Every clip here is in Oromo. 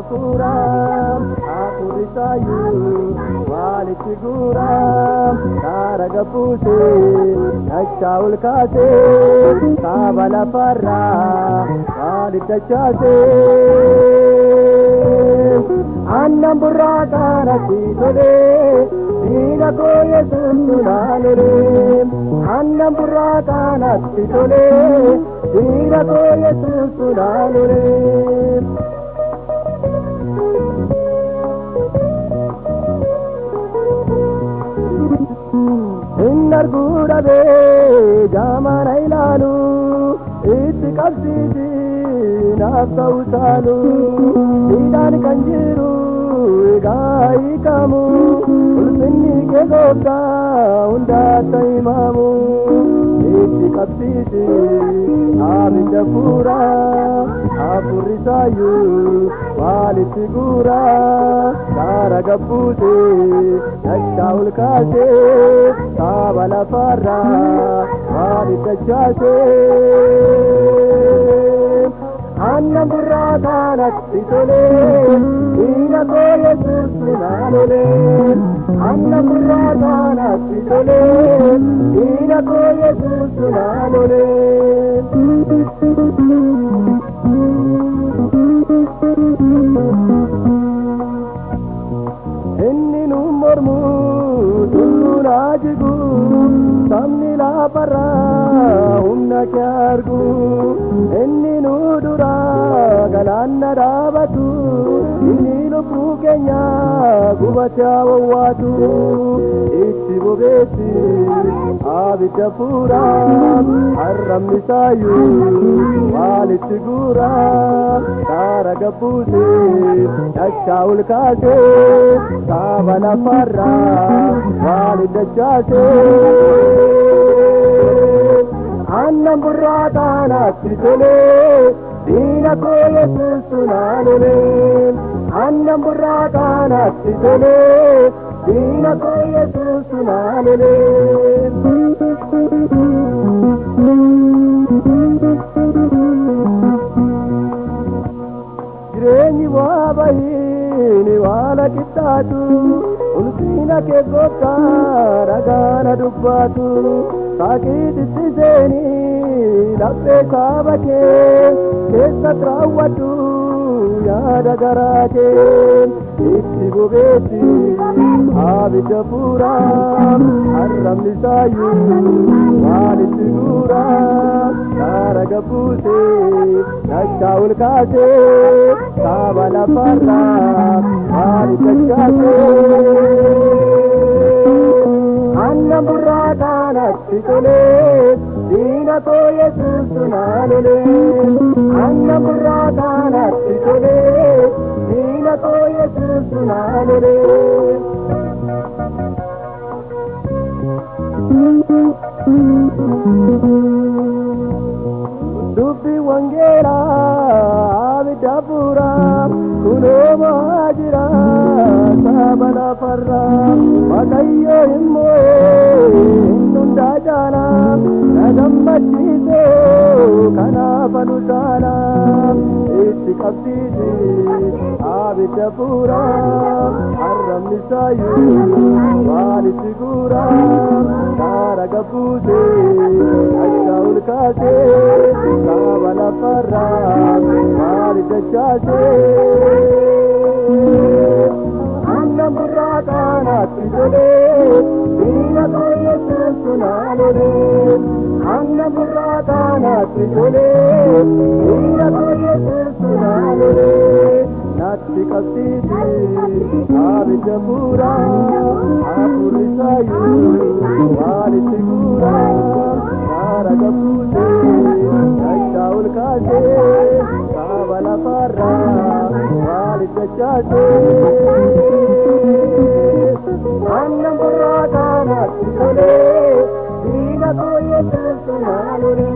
Puram, aku risayu, wali figuram, taraga pute, achaul kase, kabala parra, wali tachase, annam burrata nasi tole, dina koye sununalore, annam burrata nasi tole, dina koye sununalore. Innar gura be jamana ilalu itikabsiti nafsausalu idan kanjiru gai kamu ulfinni ke gota unda taimamu itikabsiti abinda pura apurisayu wali figura taraga pute achaul kase kabala parra wali tachase annam burrata natti tole ina koye sunanole annam burrata natti tole ina koye sunanole enninu mormu tunajigu samnila parra umna kyargu enninu dura galanna dabatu inilu pukenya gubachawatu itti bobeti abita pura arram misayu walit gura taraga pute achaul kase kabala parra wali tachase annam burrata natti tole dina koye sunanole annam burrata natti tole dina koye sunanole jireenyi waabayini waala kittaatu ulfina ke gotta ragana dubbatu saakititti seeni laphee saaba kee keessatti raawwadhu yaada garaa kee itti bobeetti abidda fuuraa harramni isaayyuu waan itti guuraa taraga buusee dachaa ol kaasee saaba lafarraa waan itti achaasee annam burrata natti tole dina ko Yesus sunanole annam burrata natti tole dina ko Yesus sunanole dubbi wangela abidda pura kuno majira sabana farra Waaqayyo immoo nunda jala nagammachise kanaaf anu jala itti qabsiisi abidda pura harramni isaayyuu waan itti guuraa taraga buusee dachaa ol kaasee saaba lafarraa waan itti achaasee annam burrata natti tole dina ko Yesus sunanole annam burrata natti tole dina ko Yesus sunanole natti qabsiisi abidda fuuraa hafuurri isaayyuu waan itti guuraa taraga buusee dachaa ol kaasee saaba lafarraa waan itti achaasee annam burrata natti tole dina ko Yesus sunanole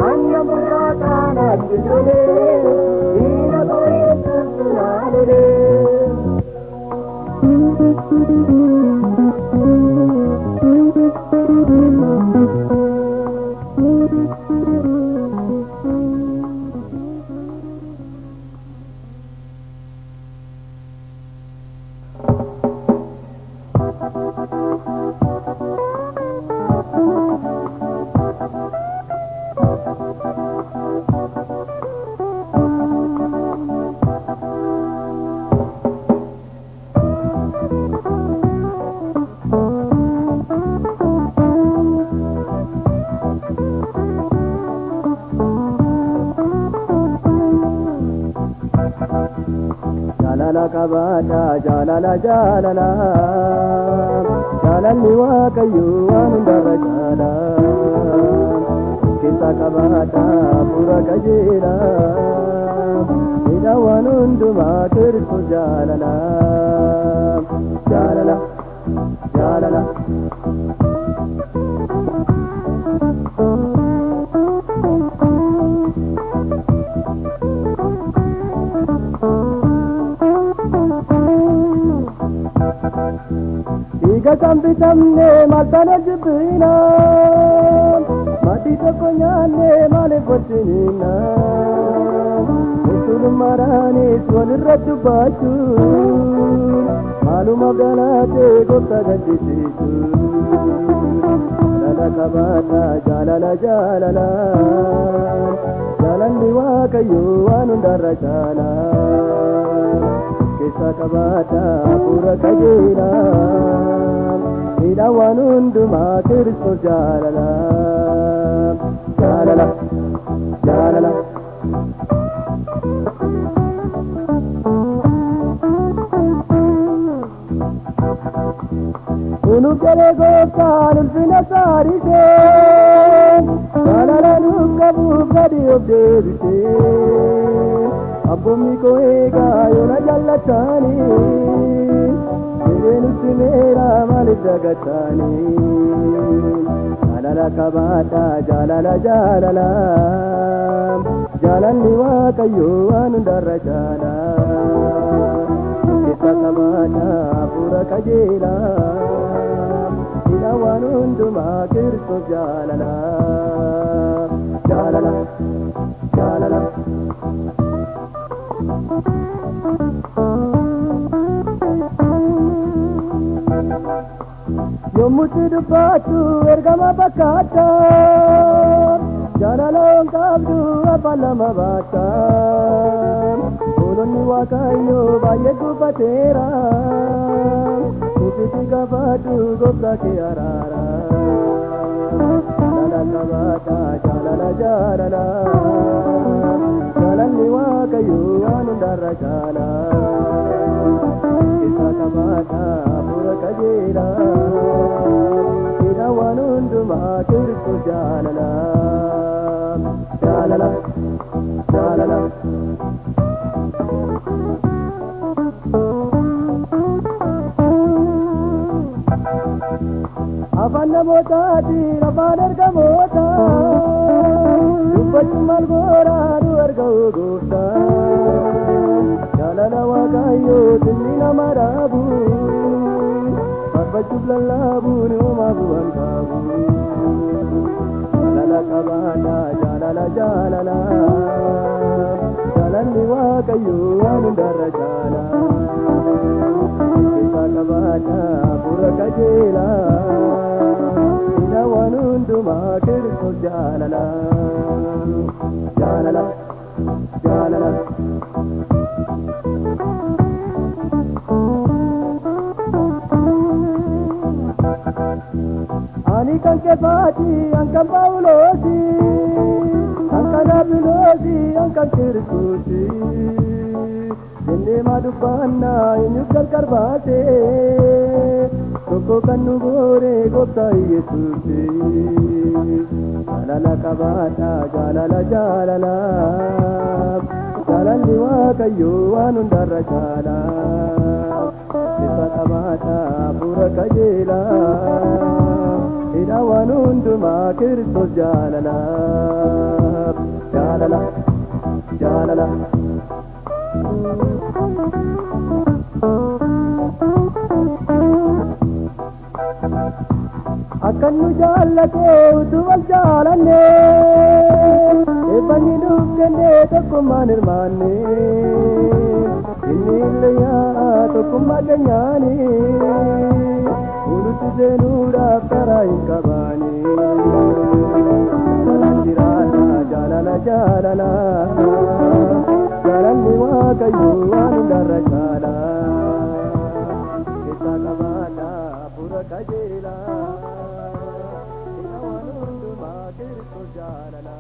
annam burrata ijolee diina baay'eetu naannolee. Jalala kabata jalala jalala jalalli waaqayyo waan hundarra caala keessa kabata pura qajeela ila waan hundumaa Kiristoos jalala jalala jalala. Iga sambitamne maltana jibbina mati tokko nyaanne maaliif wajjinina utuun maraanis walirra dubbachuu maaluma galaatee goota gaddisiisuu jalala kabata jalala jalala jalalli waaqayyo waan hundarra caala keessa kabata pura qajeela ila waan hundumaa Kiristoos jalala jalala jalala. Unu galee gooftaan ulfina saarisee jalala nuuf qabuuf gadi of deebisee abboommii koo eegaa yoona jaallatanii nutti meera maaliif dagattanii jalala kabata jalala jalala jalalli waaqayyo waan hundarra caala keessa kabata pura qajeela ila waan hundumaa Kiristoos jalala jalala jalala. Yommutti dubbatu ergama fakkaata jaalaloon qabdu abbaan lama baata oolonni waaqayyo baay'ee dubbateera nuti gaafadhu gooftaa kee araara jalala kabata jalala jalala jalalli waaqayyo waan hundarra caala keessa kabata pura qajeela ila waan hundumaa Kiristoos jalala jalala jalala. Afaan namootaatiin afaan ergamootaa dubbachuun maal gooraadhu arga'u gooftaa jalala waaqayyoo inni nama dhaabu farfachuuf lallaabuun homaa bu'an qaabu jalala kabata jalala jalala jalalli waaqayyoo waan hundarra caala keessa kabata pura qajeela ila waan hundumaa Kiristoos jalala jalala jalala. Ani kan kefaati angkan Pauloosi angkan Abiloosi angkan Kiristoosi jennee maa dubbanna eenyu gargar baase tokko kan nu goore gooftaa Yesuusi jalala kabata jalala jalala jalalli waaqayyo waan hundarra caala keessa kabata pura qajeela ila waan hundumaa Kiristoos jalala jalala jaalala. Akkan nu jaallatee utuu wal jaalanne eebbanni nuuf kennee tokkummaan hirmaanne inni illee yaa tokkummaa keenyaani nuti seenuudhaaf karaa hin qabaani. Jiraata jaalala jaalala jaalalli waaqayyo waan hundarra caala keessa qabaadha hafuura qajeelaa isa waan hundumaa Kiristoos jaalala.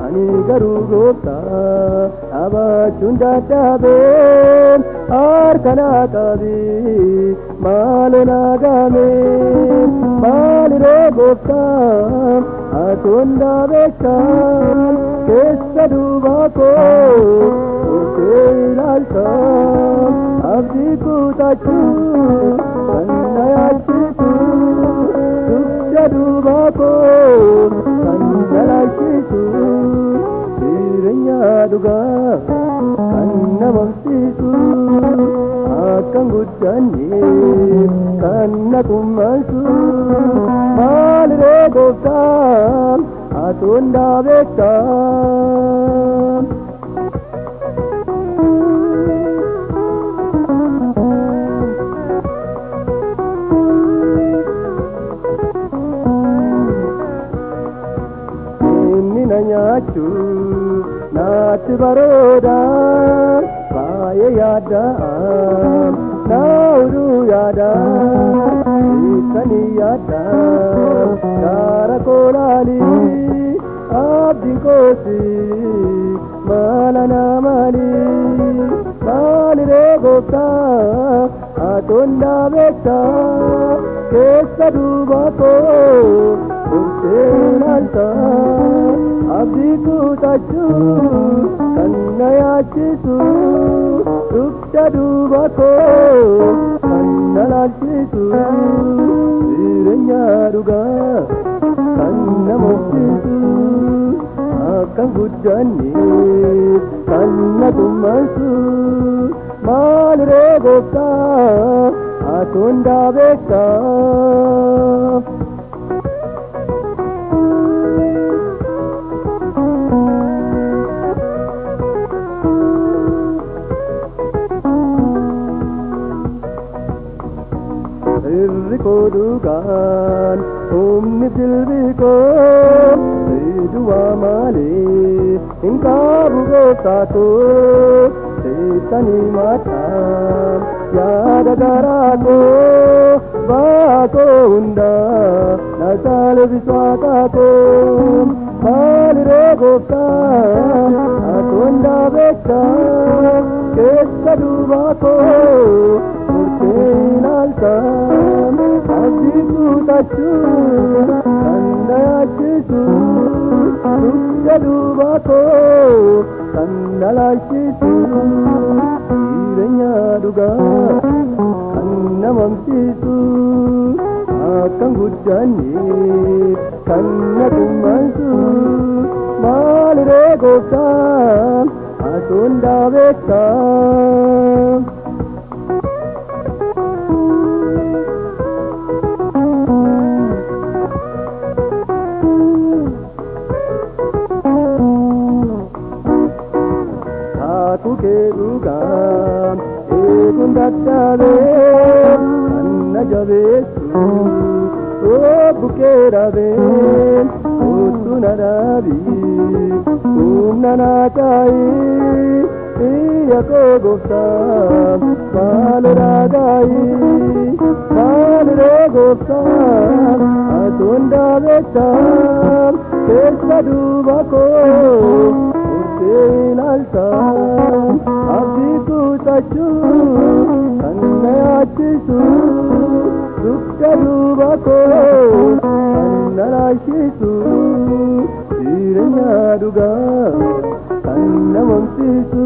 Ani garuu gooftaa dhaabachuun dadhabeen harkanaa qabee maaloo naagaameen maaliree gooftaa atoon dhaabeeshaan keessa duubaa koo ooltee ilaaltaa abdii kutachuu kan na yaachisu dugda duubaa koo kan jalaashisu jireenya dhugaa kan namamsiisu akkan guddanneef kan na kummaasu maaliree gooftaa atoon dhaabeessaa. Naati barooda baay'ee yaadaan naawuduu yaadaan hiikanii yaadaan gaara koolaalii abdiin koosii maala naamaalii maaliree gooftaa atoon dhaabeessaa keessa duubaa koo ooltee ilaaltaa abdii kutachuu kan na yaachisu dugda duubaa koo kan na laalchisu jireenya dhugaa kan namamsiisu akkan guddanneef kan na kummaasu maaliree gooftaa atoon dhaabeessaa. Kodukan humni dilbikoo seeduwaa malee hin qabu gooftaakoo seetanii mataan yaada garaakoo baakoo hundaa na saalbisaakaakoo maaliree gooftaa atoon dhaabeessaa keessa duubaakoo murtee ilaaltaa abdii kutachuu kan na yaachisu dugda duubaa koo kan na laalchisu jireenya dhugaa kan namamsiisu akan guddanne kan na tummansu maaliree gooftaan asuun daabeektaa. Aku kedugaan eegun dadhabee kan na jabeessu bukeerabeen utuu na dhaabii humna naa kaayii iyya koo gooftaa maalirraa gaayii maaliree gooftaa asuun daabeektaa keessa duuba koo ilaaltaan abdii kutachuu kan na yaachisu dugda duuba koo kan na laashisu jireenya dhugaa kan na mamsiisu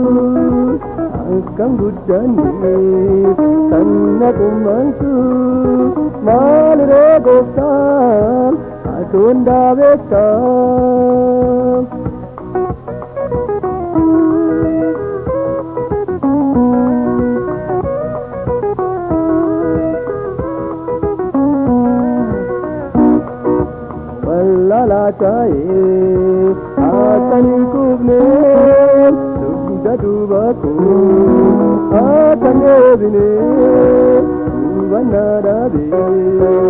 akkan guddanneef kan na qummansu maaliree gooftaan asuun daabeektaa. Lalaataye akkanin kubnee dugda duuba koo akkan deebinee hubannaa dhaabee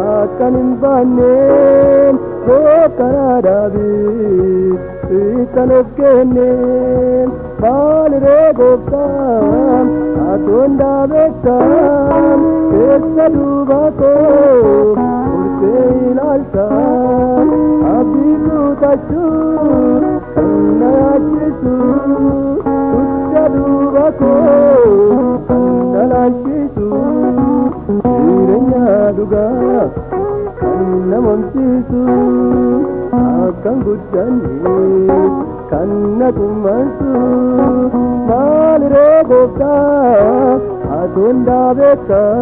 akkanin baanneen bookkanaa dhaabee ittan of kenneen maaliree gooftaan asuun daabeektaan keessa duuba koo ilaaltaan abdii kutachuu kan na yaachisu dugda duuba koo kan na laashisu jireenya dhugaa kan na mamsiisu akkan guddanneef kan na qummansu maaliree gooftaa asuun daabeektaa.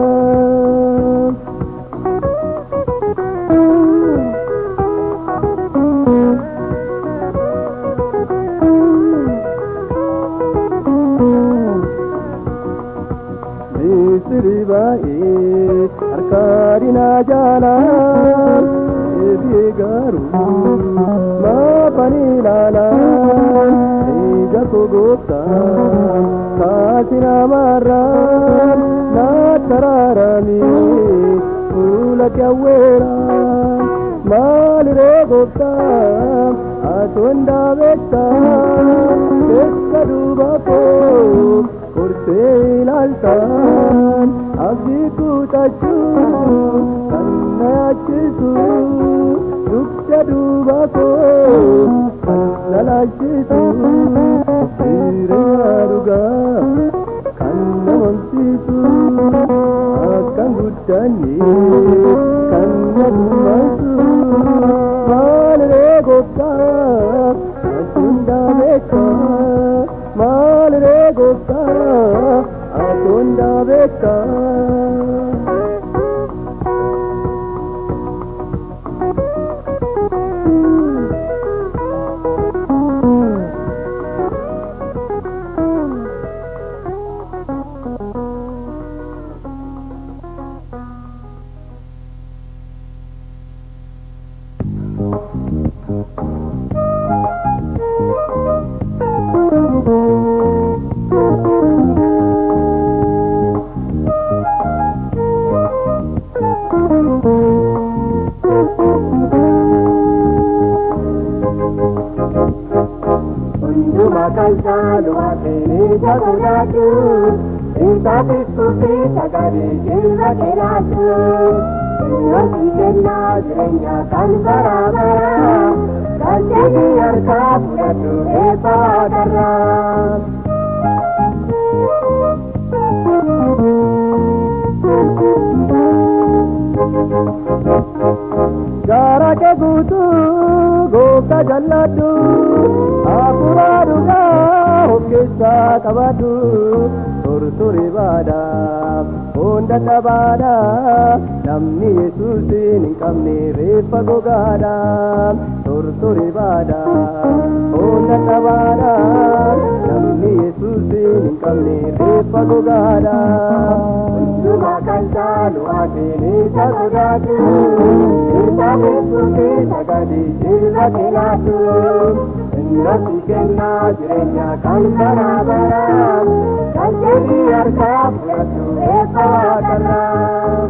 Siribaa'ee harkaadhina jaalaan eebii garuu maafan ilaalaan eega koo gooftaan kaasi namarraan naatti araaramee fuula kee awweeraan maaliree gooftaan asuun daabeektaan keessa duuba koo korsee ilaaltaan abdii kutachuu kan na yaachisu dugda duuba koo kan na laashisu jireenya dhugaa kan na mamsiisu akkan guddanneef kan na qummansu maaliree gooftaa asuun daabeektaa. Maaliree gooftaa asuun daabeektaa. Kansalo atene jagodatu, intatis kusi sagari jirva keratu. Yosi kenna jirenya kan barabara, kaljegi arka puratu epadara. Jara ke gutu goofta jallatu, apura dhugaa of keessaa qabadhu torture baadhaaf hunda dhabaadha namni Yesuusin hin qabne reeffa gogaadha tortore baadha hunda dhabaadha namni Yesuusin hin qabne reeffa gogaadha hundumaa kan caalu atiin isa sodaatu isa Yesuusin sagadi isa kinaatu Nasi kennaa jireenya kan bara baraan kan jedhi harkaa fudhatu eebba waaqarraa.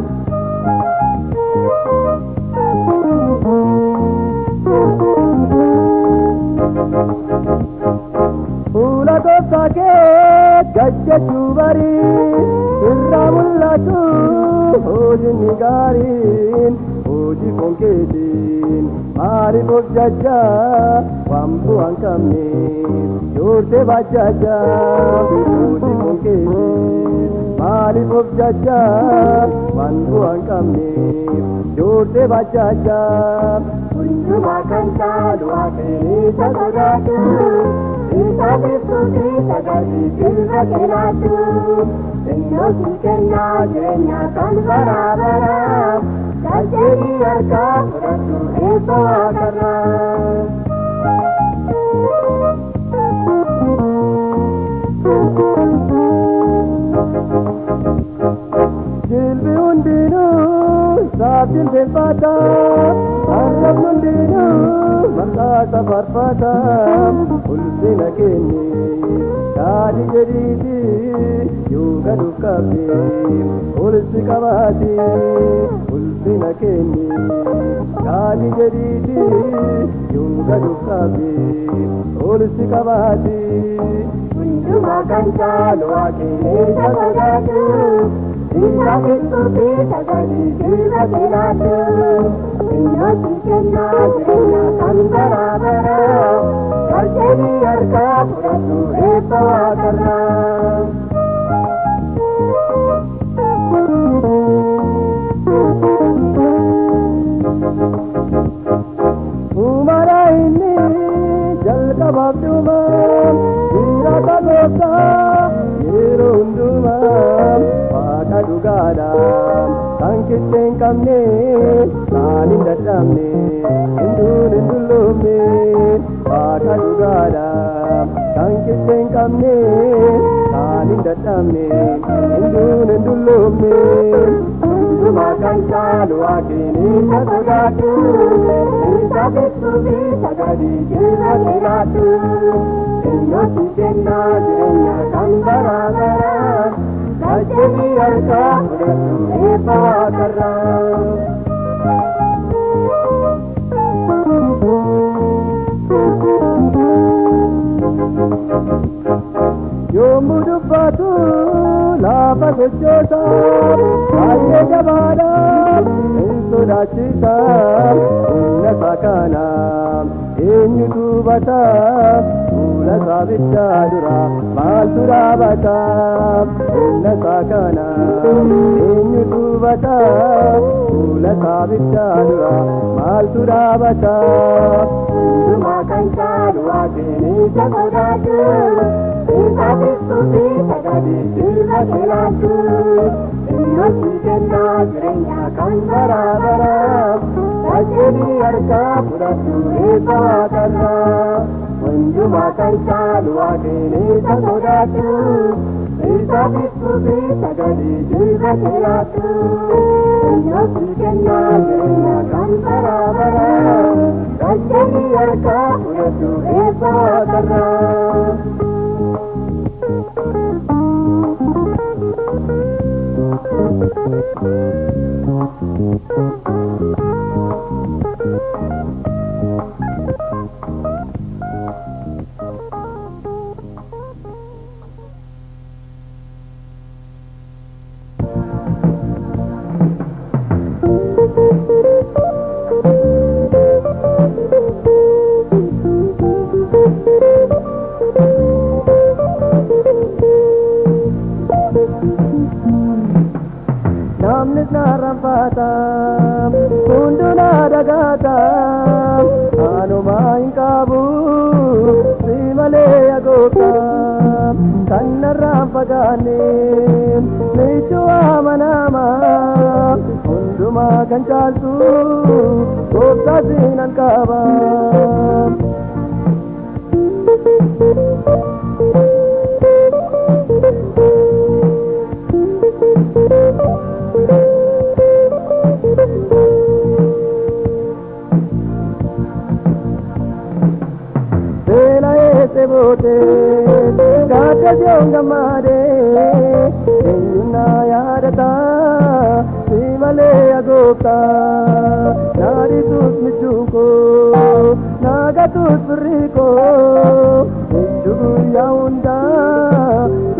Fuula gooftaa kee gajjachuu barii irraa mul'atu hojiin gaariin hojii foon keetiin maaliif of jajjaa waan bu'aan qabneef yoortee baajjajjaa hojii foon keetiin maaliif of jajjaa waan bu'aan qabneef yoortee baajjajjaa hundumaa kan caalu Waaqni isa sodaatu isa beekuufi sagadii irra kiraatu innoosi kennaa jireenya kan bara baraaf kan jedhi harkaa fudhatu eebba waaqarraa. Jilbi hundinuu saaftiin beelfata arrabni hundinuu maqaa faarfata ulfina kenni yaadi jedhiiti yoo gaduuf qabde ulfi qabaati ulfina kenni yaadi jedhiiti yoo gaduuf qabde ulfi qabaati hundumaa kan caalu Waaqni isa sodaatu isa beekuufi sagadii irra kiraatu innoosi kennaa jireenya kan bara baraaf kan jedhi harkaa fudhatu eebba waaqarraa. Uumama inni jalqabaaf dhumaan jiraata gooftaa yeroo hundumaa waaqa dhugaadhaan kan kittee hin qabne kan hin dadhabne hinduun hin dulloomne waaqa dhugaadhaan kan kittee hin qabne kan hin dadhabne hinduun hin dulloomne hundumaa kan caalu Waaqni isa sodaatu isa beekuufi sagadii irra kiraatu innoosi kennaa jireenya kan bara baraan kan jedhi harkaa fudhatu eebba waaqarraa. Yommuu dubbatu lafa sochoota baay'ee jabaadhaaf hin sodaachisa humna isaa kana eenyutu hubata fuula isaa bichaa dura maaltu dhaabata humna isaa kana eenyutu hubata fuula isaa bichaa dura maaltu dhaabata hundumaa kan caalu Waaqni isa sodaatu isa beekuufi sagadii irra kiraatu innoosi kennaa jireenya kan bara baraaf kan jedhi harkaa fudhatu eebba waaqarraa. Hundumaa kan caalu Waaqni isa sodaatu isa beekuufi sagadii irra kiraatu innoosi kennaa jireenya kan bara baraaf kan jedhi harkaa fudhatu eebba waaqarraa. Namnis na rampata fagaanne nichuu amanama hundumaa kan caaltu gooftaa siinan qaba. Bote gata jonga mare enyuna yadata simale agota nari tut michuko naga tut riko michugu yaunda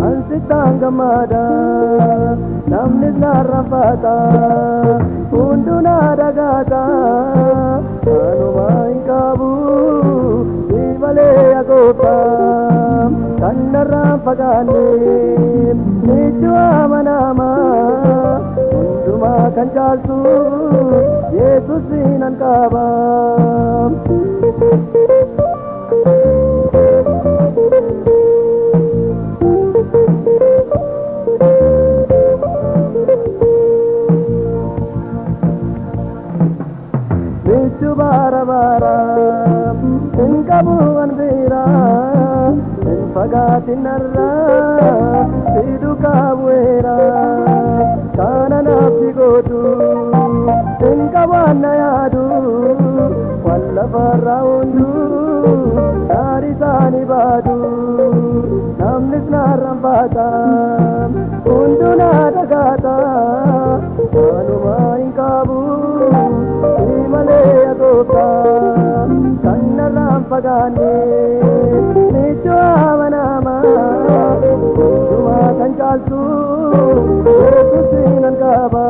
ansitanga mada namnis narafata unduna dagata anuma inkabu simale agota kannara fagaanne nichuu amanama hundumaa kan caaltu Yesuus siinan qaba. Nichuu bara bara hinqabu anbira fagaatin narraa sidhu kaawweera kana nafsi gootu hinqabaanna yaadu wal lafarraa hundu daari isaanii baadu namnis naarranfaata hundu naa dhagaata kanuma hin qaabu malee agoota kan narraan fagaanne nichuu amanama hundumaa kan caaltu Yesuus siinan qaba.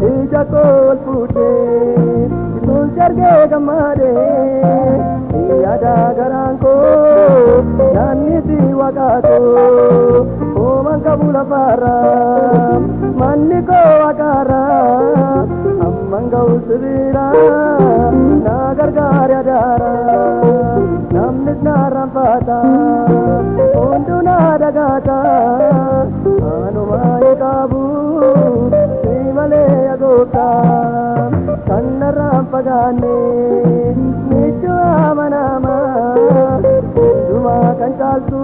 ija koo ol fuudhee ituun si argee gammadee yaada garaan koo naannisi waaqaatoo uumaan qabu lafaarraa manni koo waaqaarraa amman ga'u sibiilaa na gargaare adaaraa namnis na ranfaata hunduu na dhagaata anuma eegabu si malee agoota kan narraan fagaanne nichuu amanama hundumaa kan caaltu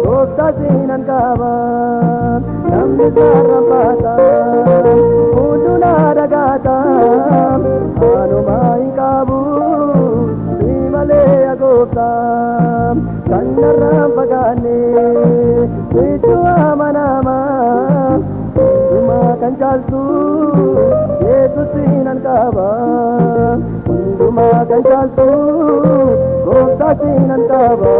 gooftaa siinan qaba namnis na ranfaata hunduu na dhagaata anuma hin qabu si malee agoota kan narraan fagaanne nichuu amanama hundumaa kan caaltu Yesuus siinan qaba hundumaa kan caaltu gooftaa siinan qaba.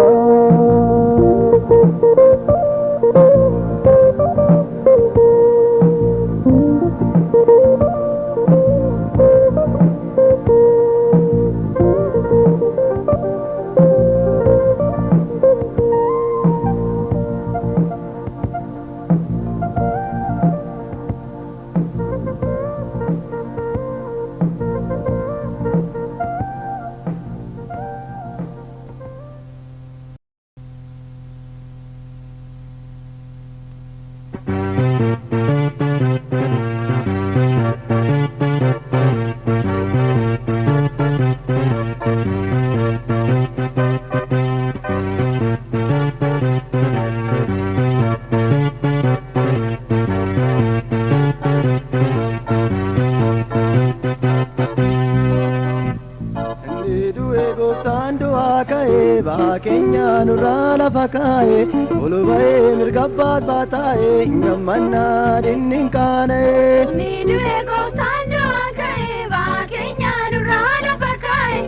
Keenya nurraa lafa kaa'e olubayee mirga baasaa taa'e gammannaa dinniin qaana'e. Ni du'e gooftaan du'aa ka'e keenya nurraa lafa kaa'e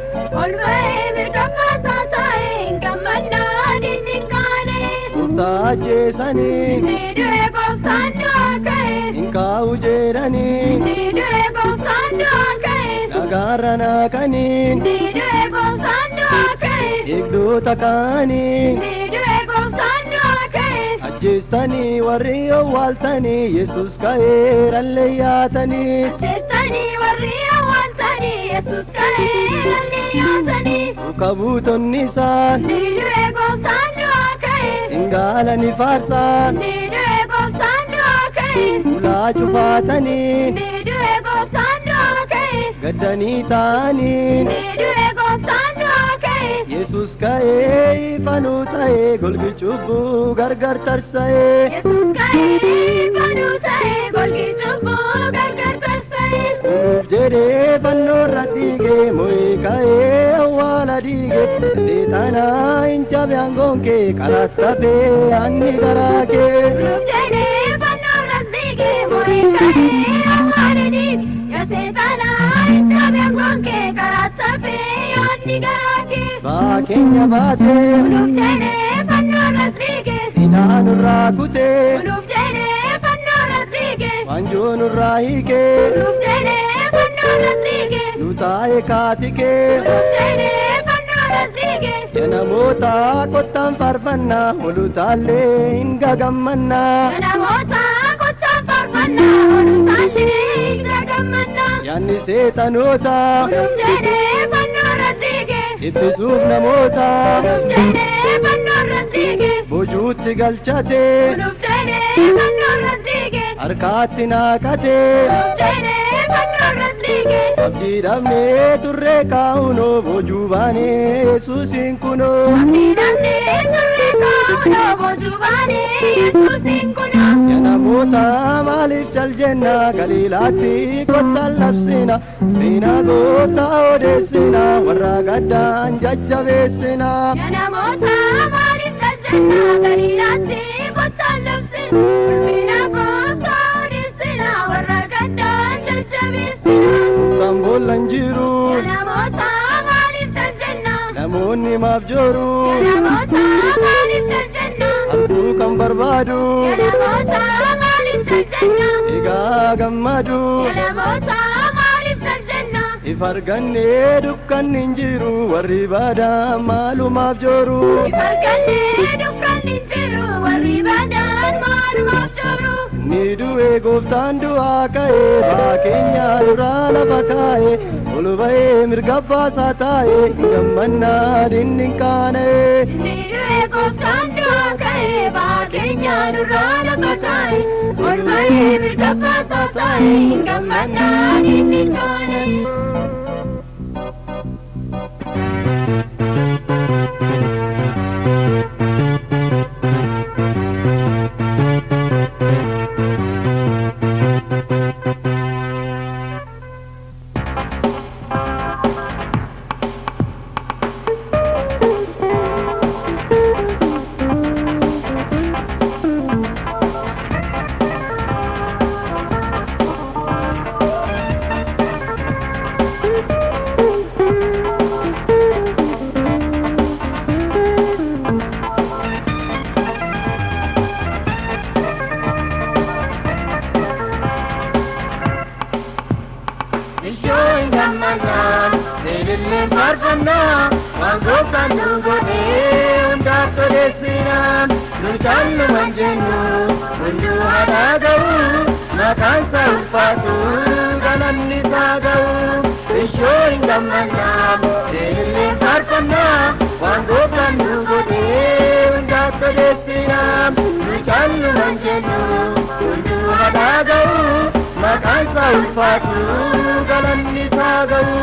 olubayee mirga baasaa taa'e gammannaa dinniin qaana'e. Gooftaa ajjeesanii ni du'e gooftaan du'aa ka'e hin kaa'u jedhanii ni du'e gooftaan du'aa ka'e dhagaarra naaqanii ni du'e gooftaan du'aa ka'e eegdota kaanii ni du'e gooftaan du'aa ka'e Ajjeestanii warri owwaaltanii Yesuus ka'eerallee yaatanii. Ajjeestanii warri owwaaltanii Yesuus ka'eerallee yaatanii. Duuka buutonni isaan ni du'e gooftaan du'aa ka'e. Ingaalani faarsaa ni du'e gooftaan du'aa ka'e. ulaa cufaatanii ni du'e gooftaan du'aa ka'e. gaddanii ta'anii ni du'e gooftaan du'aa ka'e. Yesuus ka'ee ifanuu ta'ee golgi cubbuu gargar tarsa'ee. Yesuus ka'ee ifanuu ta'ee golgi cubbuu gargar tarsa'ee. Nuuf jedhee fannoorra dhiigee mo'ee ka'ee awwaala dhiigee seexanaa hin cabe aangoon kee qarattafee anni garaa kee. Nuuf jedhee fannoorra dhiigee mo'ee ka'ee awwaala dhiigee yaa seexanaa hin cabe aangoon kee qarattafee anni garaa kee. Baa keenya baatee Nuuf jedhee fannoorra dhiigee hidhaa nurraa kutee nuuf jedhee fannoorra dhiigee waanjoo nurraa hiikee nuuf jedhee fannoorra dhiigee nu taa'e kaatikee. nuuf jedhee fannoorra dhiigee. Ya namoota kottaan faarfannaa olutaallee hin gagammannaa. Namoota kottaan faarfannaa olutaallee hin gagammannaa. Yaanni seexanoota Nuuf jedhee fannoorra dhiigee dhiphisuuf namoota nuuf jedhee fannoorra dhiigee bojuutti galchatee nuuf jedhee fannoorra dhiigee harkaatti naaqatee nuuf jedhee fannoorra dhiigee. abdii dhabnee turree kaa'unoo bojuu baanee Yesuusin kunoo. Abdii dhabnee turree kaa'unoo bojuu baanee Yesuusin kunoo. Ya namoota maaliif cal jenna Galiilaatti kottaan labsina riina gooftaa odeessina warra gaddaan jajjabeessina. Ya namoota maaliif cal jenna Galiilaatti kottaan labsina ulfina gooftaa odeessina warra gaddaan jajjabeessina. Kan boollan jiru Ya namoota maaliif cal jenna namoonni maaf jooru Ya namoota maaliif cal jenna halluu kan barbaadu Ya namoota maaliif cal jenna egaa gammadu Ya namoota maaliif cal jenna if argannee dukkanni hin jiru warri baadaan maalumaaf jooru. if argannee dukkanni hin jiru warri baadaan maalumaaf jooru. Ni du'e gooftaan du'aa ka'ee baa keenya duraa lafa kaa'ee ol ba'ee mirga baasaa taa'ee hin gammannaa dinni hin qaana'ee. Ni du'e gooftaan du'aa ka'ee baa keenya duraa lafa kaa'ee ol ba'ee mirga baasaa taa'ee hin gammannaa dinni hin qaana'ee. faarfannaa waan gooftaan nu godhee hundaaf toleessinaan nu caalluman jennu hunduu haa ga'u maqaansa ulfaatu galanni isaa ga'u ishoo hin gammannaa ililleen faarfannaa waan gooftaan nu godhee hundaaf toleessinaan nu caalluman jennu hunduu haa ga'u maqaansa ulfaatu galanni isaa ga'u.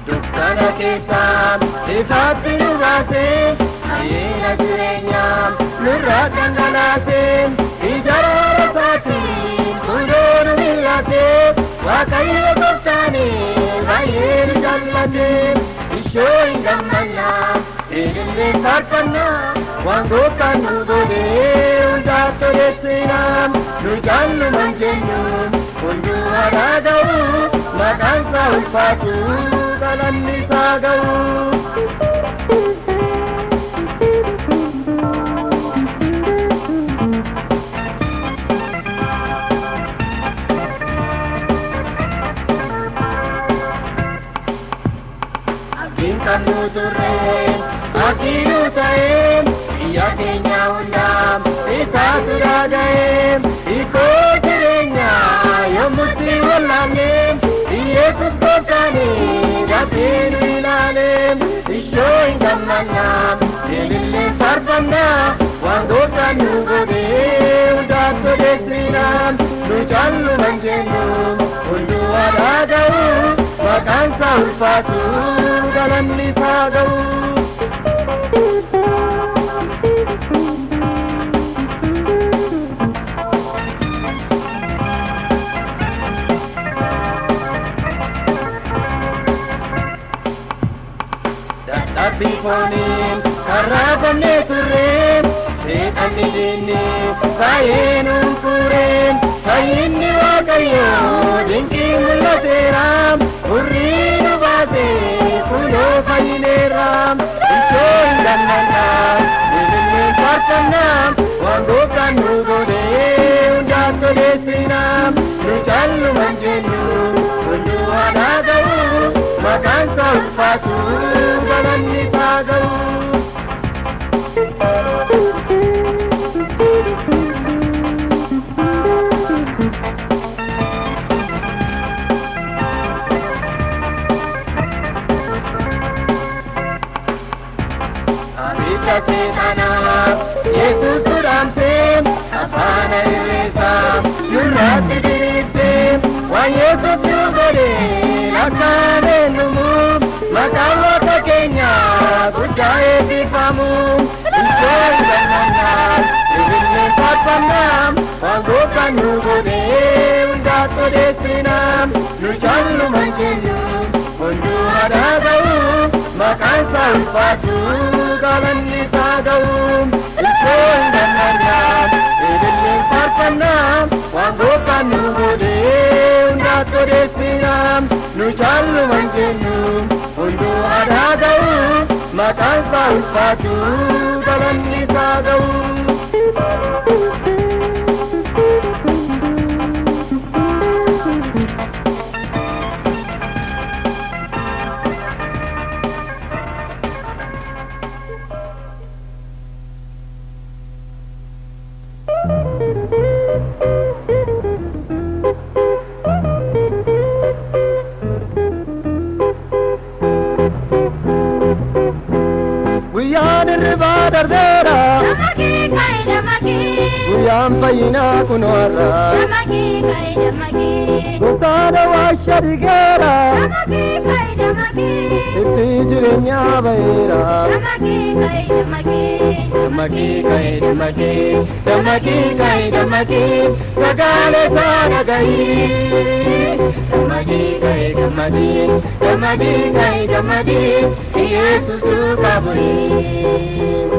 Dukkana keessaa ifaatti nu baasee ayyaana jireenyaa nurraa dhangalaasee ijaara isaatiin fuuldoo nu mil'atee Waaqayyo gooftaanii baay'ee nu jaallatee ishoo hin gammannaa ililleen faarfannaa waan gooftaan nu godhee hundaaf toleessinaa nu caalluman jennu hunduu haa ga'u maqaansa ulfaatu galanni isaa ga'u. abdiin qabnu turreen abdii nu ta'een biyya keenya hundaam isaatu raaga'een hiikoo jireenyaa yommutti wallaalleen Yesus gooftaanii dafee nu ilaaleen ishoo hin gammannaa eelillee faarfannaa waan gooftaan nu godhee hundaatti odeessinaa nu caalluman jennu hunduu aadaa ga'u maqaan isaa ulfaatu galanni isaa ga'u. Dadhabbiifoniin karraafamnee turreen seexanni dinnee baay'ee nuun fureen fayyinni waaqayyoo dinqii mul'ateeraam hurrii nu baasee kunoo fayyineeraam ishoo hin gammannaa ililleen faarfannaa waan gooftaan nu godhee hundaatti odeessinaam nu caalluman jennu hunduu aadaa ga'u maqaan isaa ulfaatu galanni isaa ga'u. Abidda seexanaa Yesuus dhaamsee afaana irreessaa nurratti diriirsee waan Yesuus nu godhee lakkaan eenyumu maqaan waaqa keenyaa guddaa eebbifamu ishoo hin gammannaa ililleen faarfannaa waan gooftaan nu godhee hundaatti odeessinaa nu caalluman jennu hunduu aadaa ga'u maqaan isaa ulfaatu galanni isaa ga'u ishoo hin gammannaa ililleen faarfannaa waan gooftaan nu godhee hundaatti odeessinaa nu caalluman jennu hunduu aadaa ga'u maqaan isaa ulfaatu galanni isaa ga'u. Guyyaan irribaa darbeera guyyaan fayyinaa kunoo har'a gooftaan waasha dhigeera ibsi jireenyaa ba'eera dammaqii ka'e dammaqii sagaalee isaa dhaga'ii dammaqii ka'e dammaqii Yesus duukaa bu'ii.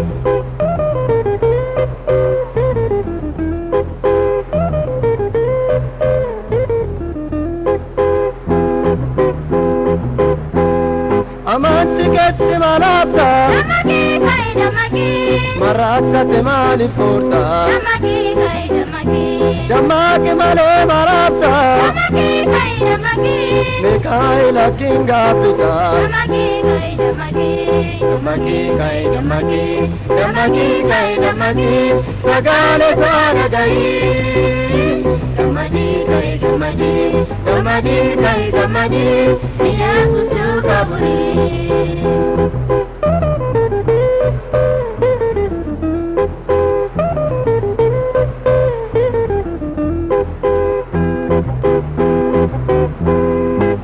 Amanti keetti malaabda marakkate maaliif furta dammaqi malee maraabda meeqaayi lakkiin gaaffita dammaqii sagaalee isaa dhaga'ii dammaqii Yesus duukaa bu'ii.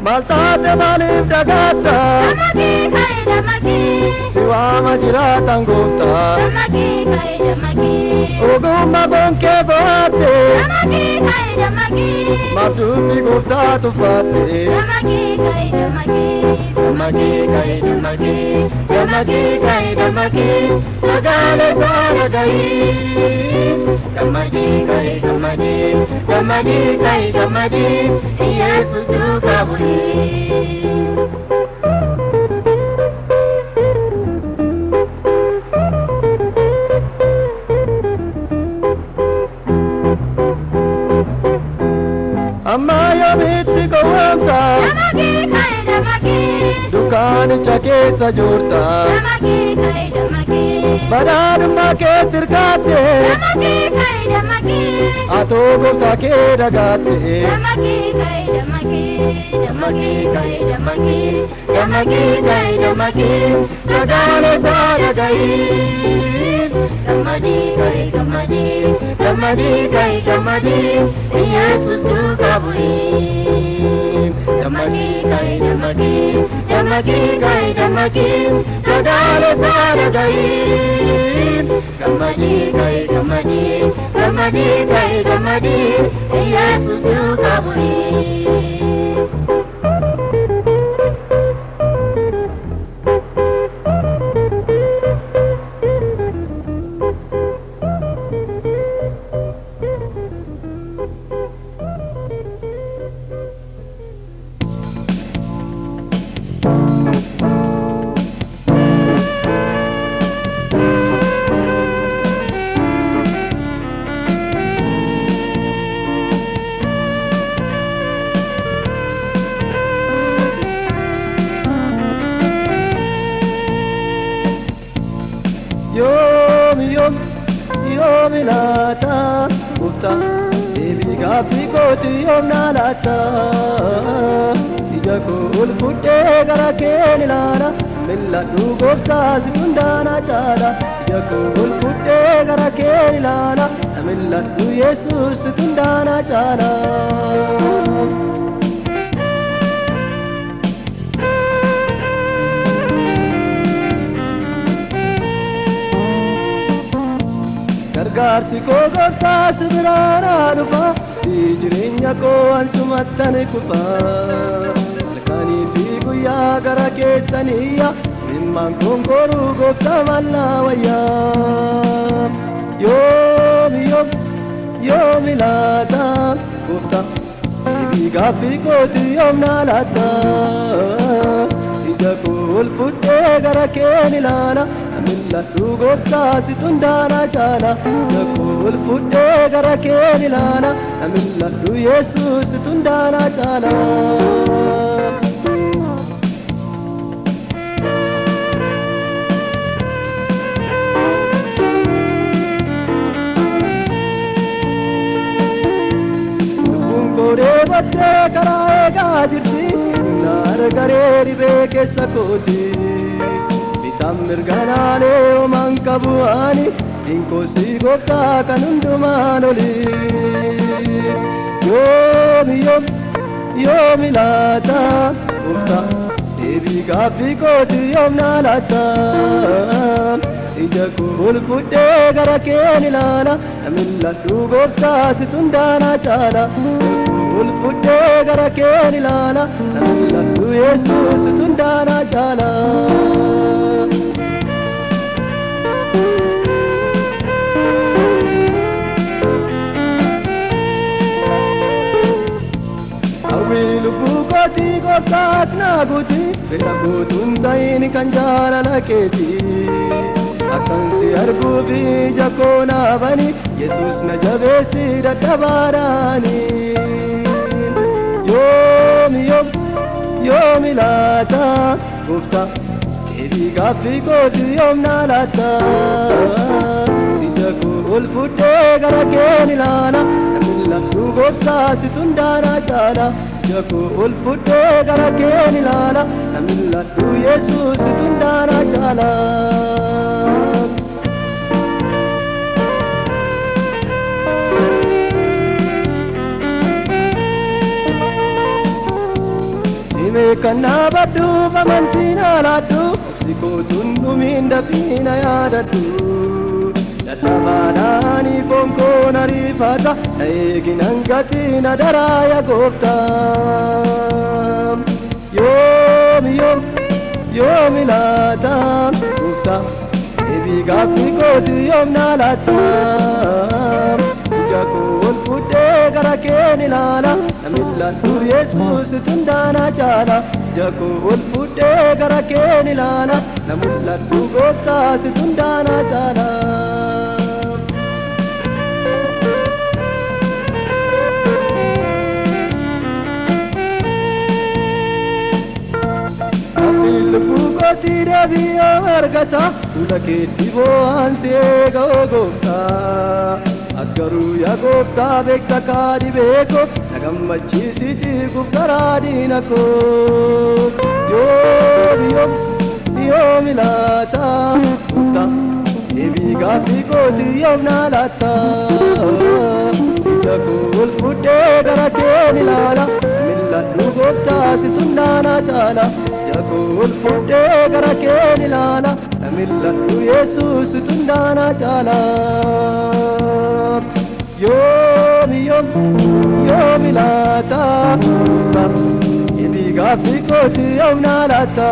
Maltaate maaliif dagaatta si waama jiraatan goofta ogummaa bonkee bo'aatte mabduufi gooftaa tuffaatte dammaqii sagaalee isaa dhaga'ii dammaqii Yesus duukaa bu'ii. Amma yoomitti gowwoomta ayyaanicha keessa joorta dammaqii ka'e dammaqii badhaadhummaa keetti hirkaatte dammaqii ka'e dammaqii atoo gooftaa kee dagaatte dammaqii ka'e dammaqii dammaqii ka'e dammaqii dammaqii ka'e dammaqii sagalee isaa dhaga'ii gammadii ka'e gammadii gammadii ka'e gammadii Yesuus duukaa bu'ii dammaqii ka'e dammaqii dammaqii ka'e dammaqii sagalee isaa dhaga'ii gammadii ka'e gammadii gammadii ka'e gammadii Yesuus duukaa bu'ii. Yoom ilaata gooftaa deebii gaaffii kooti yoom naa laata ija koo ol fudhee gara keen ilaala mil'adhu gooftaa situ hundaana caala ija koo ol fudhee gara keen ilaala mil'adhu Yesuus situ hundaana caala. Gargaarsi koo gooftaa si biraa dhufa jireenya koo ansumattan kufa halkanii fi guyyaa gara keessaniyya dhimmaan konkoruu gooftaa mallaa wayyaa yoom ilaata gooftaa deebii gaaffii kooti yoom naa laata ija koo ol fudhee gara keen ilaala mil'adhu gooftaa situ hundaana caala ija koo ol fudhee gara keen ilaala mil'adhu Yesuus situ hundaana caala. Lubbuun koo dheebottee karaa eegaa jirti garee dhibee keessa kooti bitaan mirganaalee homaan qabu ani dinkoosii gooftaa kan hundumaan oli yoom ilaata gooftaa deebii gaaffii kooti yoom naa laata ija koo ol fudhee gara keen ilaala mil'adhu gooftaa situ hundaana caala ol fudhee gara keen ilaala mil'adhu Yesuus situ hundaana caala. Hawwii lubbuu kootii gooftaaf naa guuti fedha guutuun ta'in kan jaalala keeti akkan si arguuf ija koo naa bani Yesuus na jabeessi dadhabaadhaani. Yoom ilaata gooftaa deebii gaaffii kooti yoom naa laata ija koo ol fudhee gara keen ilaala mil'adhu gooftaa situ hundaana caala ija koo ol fudhee gara keen ilaala mil'adhu Yesuus situ hundaana caala. Kannaa badduuf amantiin alaaddu si kootuun dhumiin dafiina yaadadhu dadhabaadhaanii foon koo na riifata na eeginan gatii na daraaya gooftaa yoom ilaata gooftaa deebii gaaffii kooti yoom naa laata ija koo ol fudhee gara keen ilaala mil'adhu Yesuus situ hundaana caala ija koo ol fudhee gara keen ilaala mil'adhu gooftaa situ hundaana caala. Lubbuu kooti deebii argata fuula keetti boo'ansee ga'oo gooftaa aggaruu yaa gooftaa beekta kaadhi beeko na gammachiisiti garaa diina koo yoomi laata gooftaa deebii gaaffii kooti yoomna laata ija koo ol fudhee gara keen ilaala mil'adhu gooftaa situn naana caala ija koo ol fudhee gara keen ilaala mil'adhu yesuus situn naana caala yoomi laata deebii gaaffii kooti yoomna laata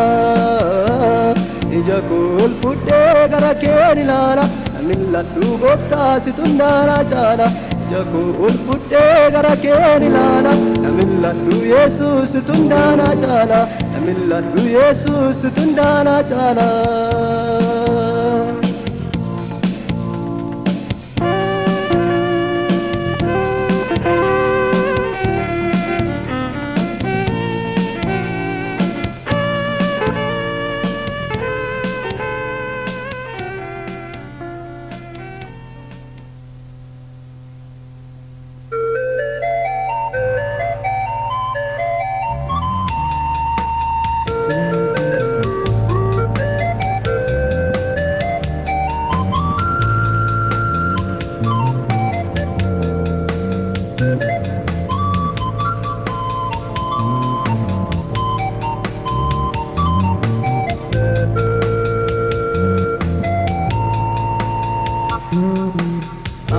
ija koo ol fudhee gara keen ilaala mil'adhu gooftaa situn naana caala ija koo ol fudhee gara keen ilaala mil'adhu yesuus situn naana caala mil'adhu yesuus situn naana caala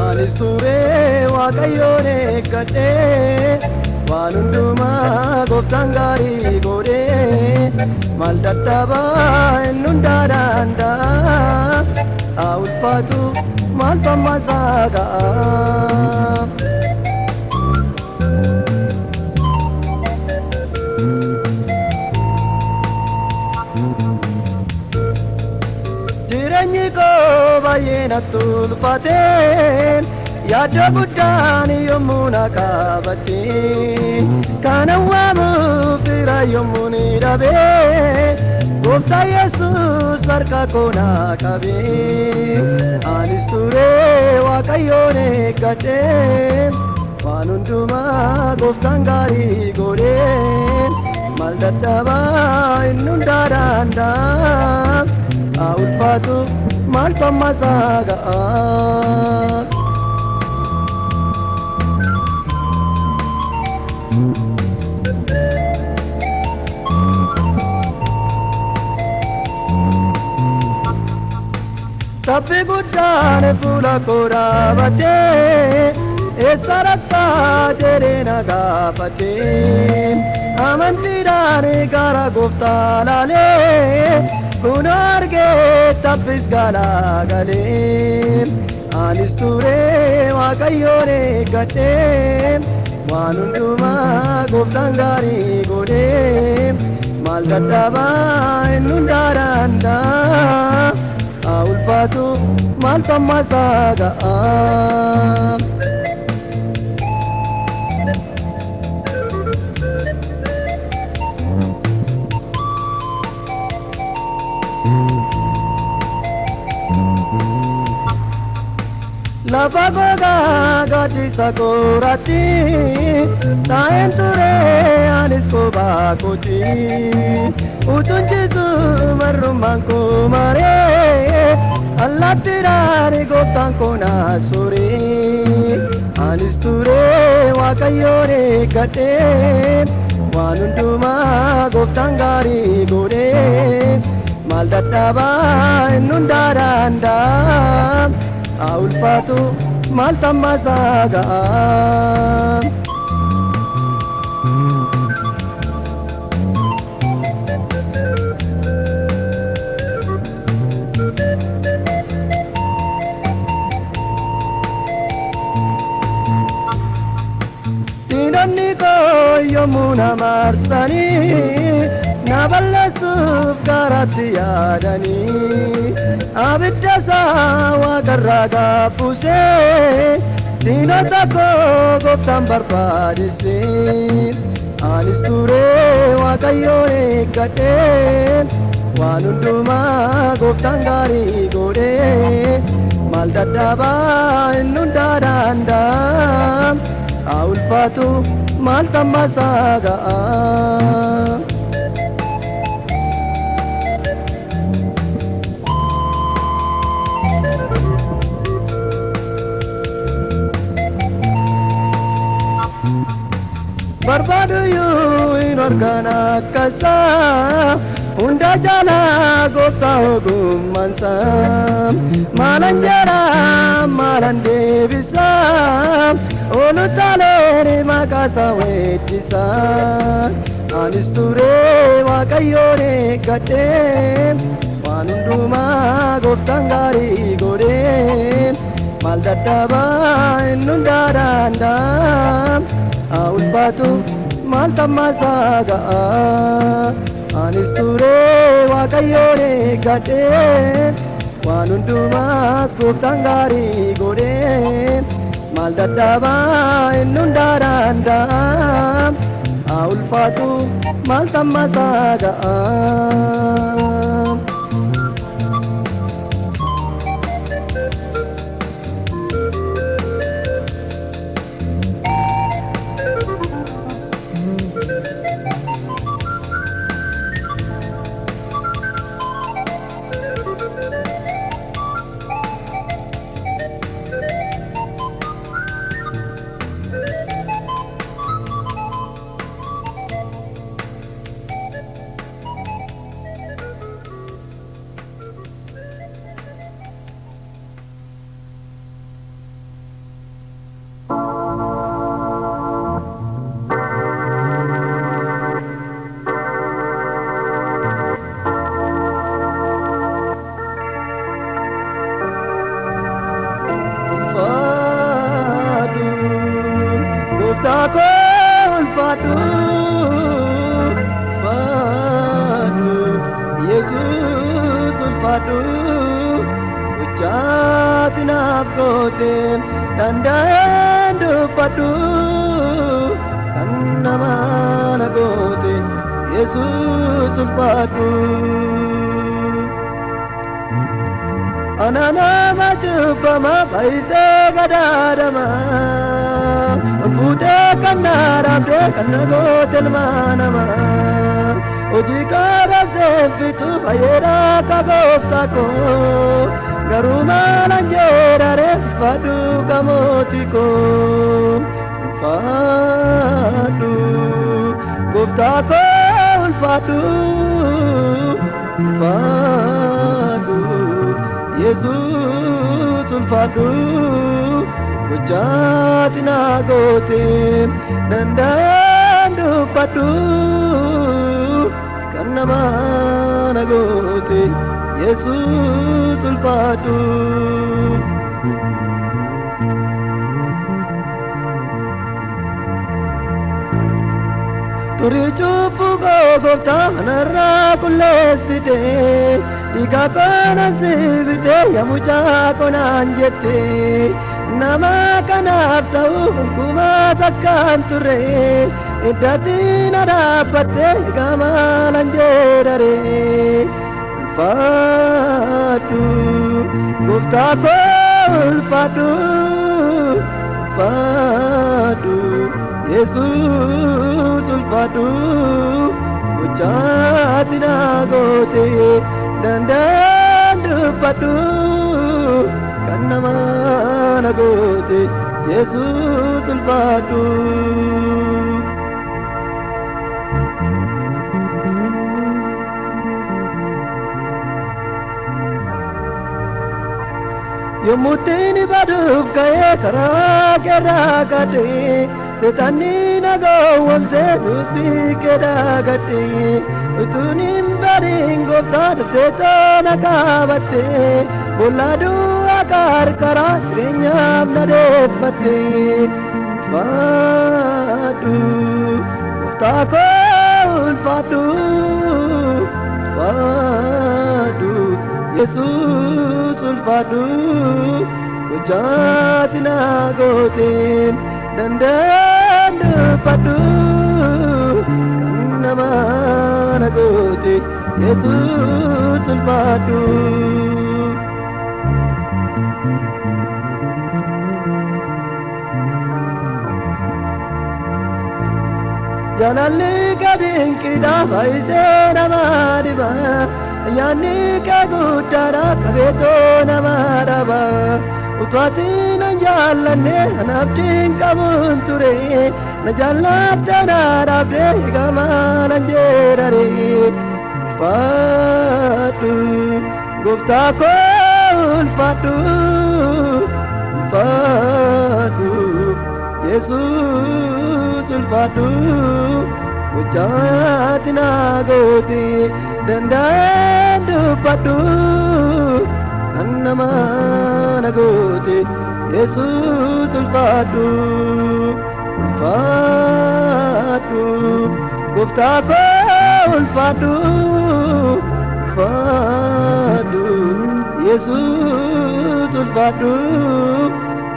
anis turee waaqayyoon eeggadhee waan hundumaa gooftaan gaarii godhee maal dadhabaa inni hundaa danda'a haa ulfaatu maaltu ammas haa ga'a. Jireenyi koo baay'ee natti ulfaateen yaada guddaan yommuu na qabatee kana waamuuf fira yommuu ni dhabee gooftaa yesuus harka koo na qabee anis turee waaqayyoon eeggadhee waan hundumaa gooftaan gaarii godhee maal dadhabaa inni hundaa danda'a haa ulfaatu maaltu ammas haa ga'a. Tabbi guddaan fuula koo dhaabatee eessa rakkaa jedhee na gaafatee amantiidhaan gara gooftaa laalee kunoo argee tabbis galagalee anis turee waaqayyoon eeggadhee waan hundumaa gooftaan gaarii godhee maal dadhabaa inni hundaa danda'a haa ulfaatu maaltu ammas haa ga'a. Lafa gogaa gaaddisa kooratti taa'een turee anis kophaa kooti utuun ciisu marrummaan koo maree allaattiidhaan gooftaan koo na sooree anis turee waaqayyoon eeggadhee waan hundumaa gooftaan gaarii godhee maal dadhabaa inni hundaa danda'a haa ulfaatu maaltu ammas haa ga'a. Diinonni koo yommuu na marsanii na balleessuuf garatti yaadanii abidda isaa waaqarraa gaabbusee diinota koo gooftaan barbaadisee anis turee waaqayyoon eeggadhee waan hundumaa gooftaan gaarii godhee maal dadhabaa inni hundaa danda'a haa ulfaatu maal tammasaa ga'a. barbaaduyuu hin argan akkasaa hunda jaalaa gooftaa ogummaansaa maalan jedhaa maalan deebisaa olu taalee maqaasaa weeddisaa anis turee waaqayyoon eeggadhee waan hundumaa gooftaan gaarii godhee maal dadhabaa inni hundaa danda'a haa ulfaatu maal tammasaa ga'a. anis turee waaqayyoon eeggadhee waan hundumaas gooftaan gaarii godhee maal dadhabaa inni hundaa danda'a haa ulfaatu maal tammasaa ga'a. ulfaatu Yesus ulfaatu uchaati naaf goote danda'een dubbadhu kan nama na goote Yesus ulfaatu. Ananama cubbama baise gadadama Fute kannaramde kannagotel manama Uji kara sefitu fayera kagofta ko Garuma lanjerare fadu kamotiko Fadu Gofta ko ulfadu Fadu Yesus ulfaatu uchaati na goote danda'een dubbadhu kan nama na goote Yesus ulfaatu. Turii cubbuu gooftaa kanarraa qulleessite dhiiga koona siibite yaa mucaa koonaan jette nama kanaaf ta'u gonkumaa takkaan turre iddatti na dhaabbatte egaa maalan jedhare ulfaadhu gooftaa koo ulfaadhu ulfaadhu Yesus ulfaadhu uchaati na goote danda'een dubbadhu kan nama na goote Yesus ulfaadhu. Yommuutti baduuf ka'ee karaa keerraa gadhee seexanni na gowwoomsee dubbii keedhaa gadhee utuun hin bariin gooftaa dhufteetoo na qaabattee boolla du'aa qarqaraa jireenyaaf na deeffattee ulfaadhu gooftaa koo ulfaadhu ulfaadhu Yesus ulfaadhu uchaati na goote danda'een dubbadhu kan nama na goote Yesus ulfaadhu. Jaalalli kadinqidha faayisee nama dhiba ayyaanni kee guddaadha qabeetoo nama dhaba utwaati na jaallanne ana abdiin qabuun ture na jaallatte na dhabde eegamaa nan jedhare ulfaadhu gooftaa koo ulfaadhu ulfaadhu Yesus ulfaadhu gochaati na goote danda'een dubbadhu kan nama na goote Yesus ulfaadhu ulfaadhu gooftaa koo ulfaadhu ulfaadhu Yesus ulfaadhu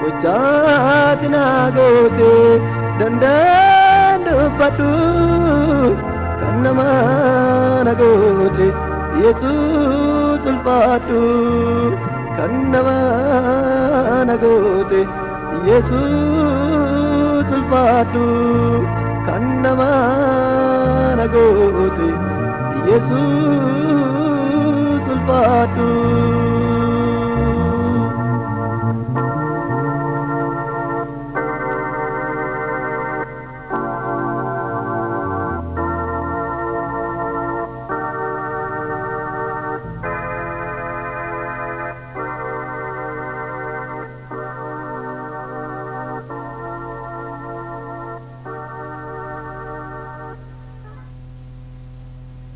gochaati na goote danda'een dubbadhu kan nama na goote Yesus ulfaadhu kan nama na goote Yesus ulfaadhu kan nama na goote Yesus ulfaadhu.